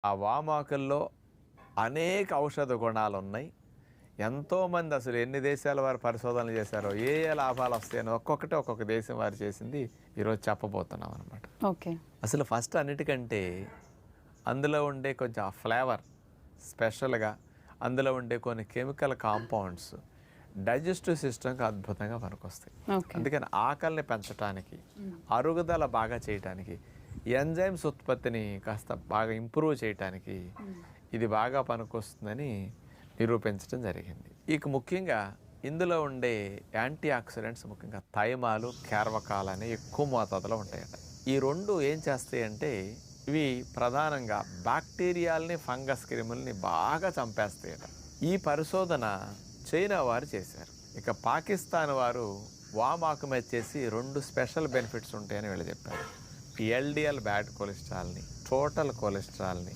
ఆ వామాకుల్లో అనేక ఔషధ గుణాలున్నాయి. ఎంతోమంది అసలు ఎన్ని దేశాల వారు పరిశోధనలు చేశారో, ఏ ఏ లాభాలు వస్తాయని ఒక్కొక్కటి ఒక్కొక్క దేశం వారు చేసింది ఈరోజు చెప్పబోతున్నాం అనమాట. ఓకే. అసలు ఫస్ట్ అన్నిటికంటే అందులో ఉండే కొంచెం ఆ ఫ్లేవర్ స్పెషల్గా, అందులో ఉండే కొన్ని కెమికల్ కాంపౌండ్స్ డైజెస్టివ్ సిస్టమ్కి అద్భుతంగా పనికొస్తాయి. ఓకే. అందుకని ఆకలిని పెంచడానికి, అరుగుదల బాగా చేయటానికి, ఎంజైమ్స్ ఉత్పత్తిని కాస్త బాగా ఇంప్రూవ్ చేయటానికి ఇది బాగా పనికొస్తుందని నిరూపించడం జరిగింది. ఇక ముఖ్యంగా ఇందులో ఉండే యాంటీ ఆక్సిడెంట్స్, ముఖ్యంగా థైమాలు, కేర్వకాలు అనేవి ఎక్కువ మోతాదులో ఉంటాయట. ఈ రెండు ఏం చేస్తాయంటే ఇవి ప్రధానంగా బ్యాక్టీరియాల్ని, ఫంగస్ క్రిముల్ని బాగా చంపేస్తాయట. ఈ పరిశోధన చైనా వారు చేశారు. ఇక పాకిస్తాన్ వారు వామాకు మీద చేసి 2 స్పెషల్ బెనిఫిట్స్ ఉంటాయని వీళ్ళు చెప్పారు. ఎల్డిఎల్ బ్యాడ్ కొలెస్ట్రాల్ని, టోటల్ కొలెస్ట్రాల్ని